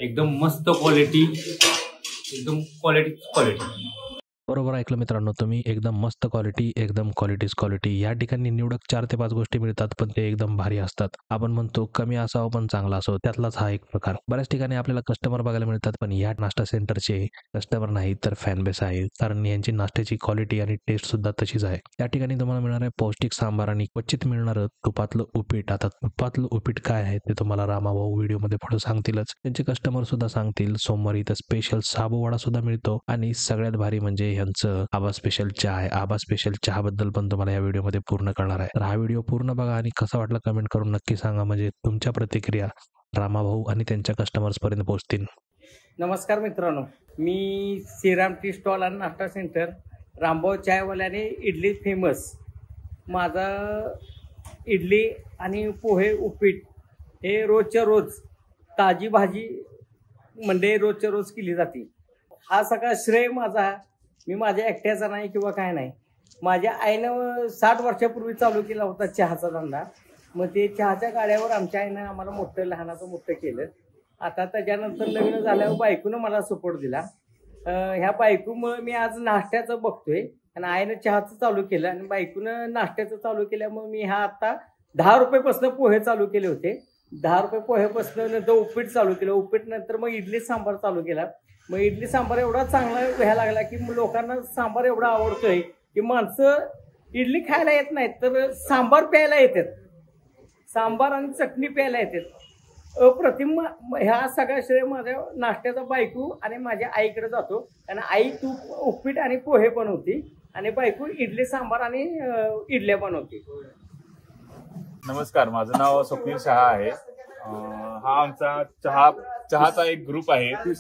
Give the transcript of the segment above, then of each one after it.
एकदम मस्त क्वालिटी, एकदम क्वालिटी। बरोबर ऐकलं मित्रांनो तुम्ही, एकदम मस्त क्वालिटी, एकदम क्वालिटी। या ठिकाणी निवडक 4 ते 5 गोष्टी मिळतात, पण ते एकदम भारी असतात. आपण म्हणतो कमी असावं पण चांगला असावं, त्यातलाच हा एक प्रकार. बऱ्याच ठिकाणी आपल्याला कस्टमर बघायला मिळतात, पण या नाश्ता सेंटरचे कस्टमर नाही तर फॅन बेस आहे, कारण यांची नाश्त्याची क्वालिटी आणि टेस्ट सुद्धा तशीच आहे. त्या ठिकाणी तुम्हाला मिळणार आहे पौष्टिक सांबार आणि क्वचित मिळणारं तुपातलं उपीट. आता तुपातलं उपीट काय आहे ते तुम्हाला रामाभाऊ व्हिडिओमध्ये पुढे सांगतीलच. त्यांचे कस्टमर सुद्धा सांगतील. सोमवारी इथं स्पेशल साबू वडा सुद्धा मिळतो आणि सगळ्यात भारी म्हणजे यांचं आबा स्पेशल चहा आहे. आबा स्पेशल चहा बद्दल पण तुम्हाला या व्हिडिओमध्ये पूर्ण कळणार आहे. तर हा व्हिडिओ पूर्ण बघा आणि कसा वाटला कमेंट करून नक्की सांगा, म्हणजे तुमच्या प्रतिक्रिया रामाभाऊ आणि त्यांच्या कस्टमर्स पर्यंत पोहोचतील. नमस्कार मित्रांनो, मी श्रीराम टी स्टॉल आणि नाश्ता सेंटर रामभाऊ चायवाल्याने इडली फेमस. माझा इडली आणि पोहे उपीट हे रोजच्या रोज ताजी भाजी म्हणजे रोजच्या रोज केली जाते. हा सगळा श्रेय माझा, मी माझ्या एकट्याचा नाही किंवा काय नाही. माझ्या आईनं 60 वर्षापूर्वी चालू केला होता चहाचा धंदा. मग ते चहाच्या गाड्यावर आमच्या आईनं आम्हाला मोठं लहानाचं मोठं केलं. आता त्याच्यानंतर लग्न झाल्यावर बायकोनं मला सपोर्ट दिला. ह्या बायकोमुळे मी आज नाश्त्याचं बघतोय आणि आईनं चहाचं चालू केलं आणि बायकोनं नाश्त्याचं चालू केल्यामुळे मी हा आता 10 रुपयेपासून पोहे चालू केले होते. 10 रुपये पोहेपासून नंतर उपीट चालू केलं. उपीट नंतर मग इडली सांबार चालू केला. मग इडली सांबार एवढा चांगला व्हायला लागला की लोकांना सांबार एवढा आवडतोय की माणसं इडली खायला येत नाहीत तर सांबार प्यायला येतात, सांबार आणि चटणी प्यायला येतात. अप्रतिम. ह्या सगळ्या श्रेय माझ्या नाश्त्याचा बायको आणि माझ्या आईकडे जातो. आणि आई तूप उपीट आणि पोहे बनवते आणि बायको इडली सांबार आणि इडल्या बनवते. नमस्कार, माझं नाव स्वप्नील शहा आहे. हा आमचा चहाचा एक ग्रुप आहे.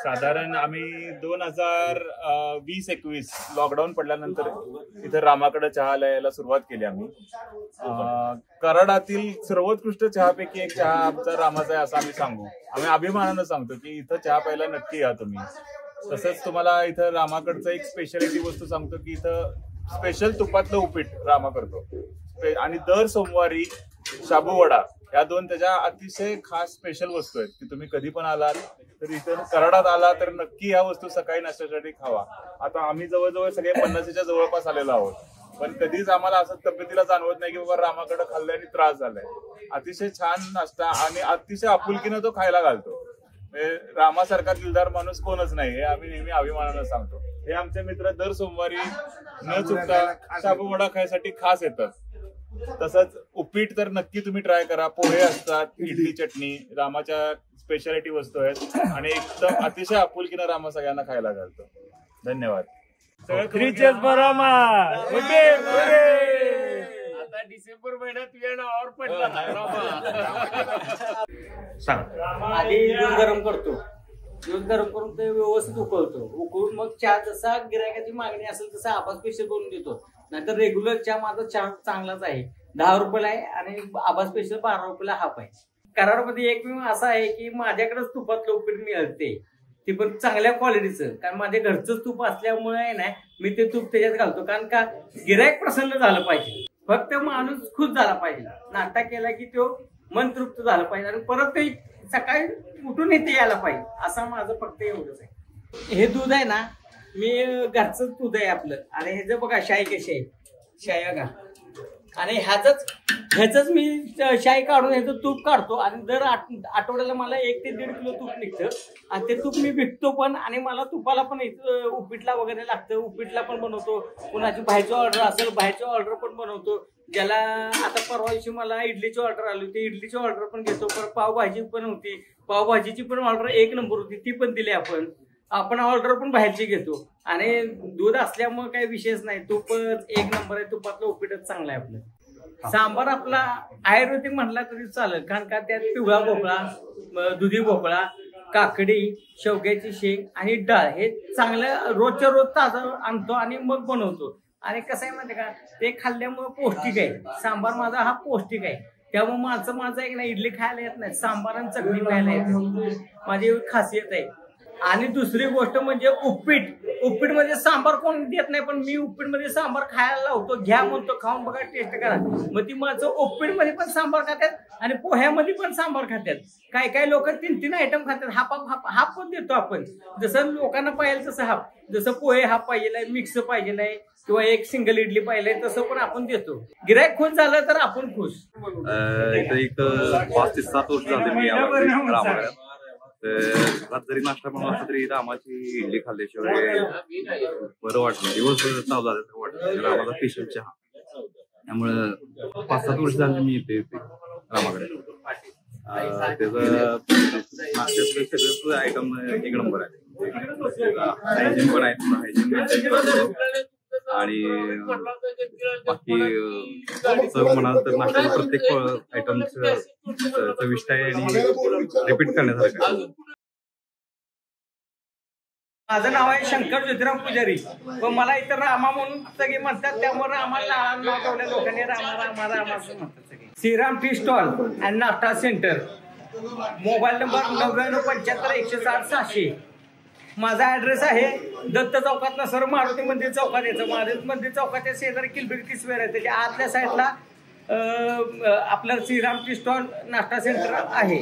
साधारण आम्ही 2020-21 लॉकडाऊन पडल्यानंतर इथं रामाकडे चहा यायला सुरुवात केली. आम्ही कराडातील सर्वोत्कृष्ट चहापैकी एक चहा आमचा रामाचा आहे असं आम्ही सांगू. आम्ही अभिमानानं सांगतो की इथं चहा प्यायला नक्की या तुम्ही. तसंच तुम्हाला इथं रामाकडचं एक स्पेशालिटी वस्तू सांगतो की इथं स्पेशल तुपातलं उपीट रामा करतो आणि दर सोमवारी शाबू वडा या 2 त्याच्या अतिशय खास स्पेशल वस्तू आहेत की तुम्ही कधी पण आलात तर इथं कराडात आला तर नक्की या वस्तू सकाळी नाश्त्यासाठी खावा. आता आम्ही जवळजवळ सगळे 50च्या जवळपास आलेलो आहोत, पण कधीच आम्हाला असं तब्येतीला जाणवत नाही की बाबा रामाकडे खाल्ल्याने त्रास झालाय. अतिशय छान नाश्ता आणि अतिशय आपुलकीनं तो खायला घालतो. रामासारखा दिलदार माणूस कोणच नाही हे आम्ही नेहमी अभिमानानं सांगतो. हे आमचे मित्र दर सोमवारी न चुकता शाबू वडा खायसाठी खास येतात. तसंच उपीट तर नक्की तुम्ही ट्राय करा. पोहे असतात, इडली चटणी रामाच्या स्पेशालिटी वस्तू आहेत आणि एकदम अतिशय आपुलकीनं रामा सगळ्यांना खायला घालतो. धन्यवाद. आता डिसेंबर महिन्यात येणार पडला आधी दूध गरम करतो. दूध गरम करून ते व्यवस्थित उकळून मग चहा जसा गिरायकाची मागणी असेल तसा आबा स्पेशल बनवून देतो. नाहीतर रेग्युलर चहा माझा चहा चांगलाच आहे. 10 रुपयाला आहे आणि आबा स्पेशल 12 रुपयाला हाफ आहे. कराडमध्ये एकमेव असा आहे की माझ्याकडेच तुपातलं उपीट मिळते, ते पण चांगल्या क्वालिटीचं. कारण माझ्या घरचंच तूप असल्यामुळे ना मी ते तूप त्याच्यात घालतो. कारण का गिरायक प्रसन्न झालं पाहिजे, फक्त माणूस खुश झाला पाहिजे. नाश्ता केला की तो मन तृप्त झालं पाहिजे आणि परत काही सकाळी उठून इथे यायला पाहिजे, असं माझं फक्त एवढंच आहे. हे दूध आहे ना, मी घरचं दूध आहे आपलं. आणि ह्याचं बघा शाई कशी आहे, शाई बघा. आणि ह्याच मी शाई काढून ह्याचं तूप काढतो आणि दर आठवड्याला मला 1 ते 1.5 किलो तूप निघतं. आणि ते तूप मी विकतो पण आणि मला तुपाला पण उपीटला वगैरे लागतं. उपीटला पण बनवतो. कुणाची बाहेरची ऑर्डर असेल बाहेरची ऑर्डर पण बनवतो. ज्याला आता परवा दिवशी मला इडलीची ऑर्डर आली होती, इडलीची ऑर्डर पण घेतो. परत पावभाजी पण होती, पावभाजीची पण ऑर्डर 1 नंबर होती, ती पण दिली आपण ऑर्डर पण बाहेरची घेतो. आणि दूध असल्यामुळे काही विशेष नाही, तूपच 1 नंबर आहे. तुपातलं उपीटच चांगलं आहे आपलं. सांबार आपला आयुर्वेदिक म्हटला तरी चालेल, कारण का त्यात पिवळा भोपळा, दुधी भोपळा, काकडी, शेवग्याची शेंग आणि डाळ हे चांगलं रोजच्या रोज ताजं आणतो आणि मग बनवतो. आणि कसं आहे माहिती का, ते खाल्ल्यामुळे पौष्टिक आहे. सांबार माझा हा पौष्टिक आहे. त्यामुळे माझं एक ना इडली खायला येत नाही, सांबार आणि चटणी खायला येते. माझी खासियत आहे. आणि दुसरी गोष्ट म्हणजे उपीट मध्ये सांबार कोण देत नाही, पण मी उपीट मध्ये सांबार खायला लावतो. घ्या म्हणतो, खाऊन बघा, टेस्ट करा. मग ती माणसं उपीट मध्ये पण सांबार खातात आणि पोह्यामध्ये पण सांबार खातात. काय लोक 3 आयटम खातात. हाफ पण देतो आपण, जसं लोकांना पाहिजे तसं हाफ. जसं पोहे हाफ पाहिजे, मिक्स पाहिजे किंवा एक सिंगल इडली पाहिजे, तसं पण आपण देतो. गिरायक खुश झालं तर आपण खुश. एक 5 ते 7 वर्ष झाले मी रामागडात. घरात जरी नाश्ता बनवला असला तरी रामाची इडली खाल्ल्याशिवाय बरं वाटलं. दिवस चालू झाले तर वाटतं. रामाचा स्पेशल चहा. त्यामुळं 5-7 वर्ष झाले मी येते रामागडात. त्याचं सगळंच आयटम एक नंबर आहे. हायजीन पण आहे, हायजीन आणि बाकी चव म्हणाल तर नाश्त्याचं प्रत्येक आयटम चविष्ट आहे आणि रिपीट करण्यासारखं आहे. माझं नाव आहे शंकर ज्योतिराम पुजारी, पण मला इथं रामा म्हणून सगळे म्हणतात. त्यामुळे रामाला नाव ठेवल्या लोकांनी रामा असं म्हणतात सगळे. श्रीराम टी स्टॉल अँड नाश्ता सेंटर. Mobile number 9975 160 600. माझा ऍड्रेस आहे दत्त चौकात सर मारुती मंदिर चौकात यायचं. मारुती मंदिर चौकाच्या शेजारी किलबिटी स्क्वेअर आहे. त्याच्या आतल्या साईडला आपलं श्रीराम टी स्टॉल नाश्ता सेंटर आहे.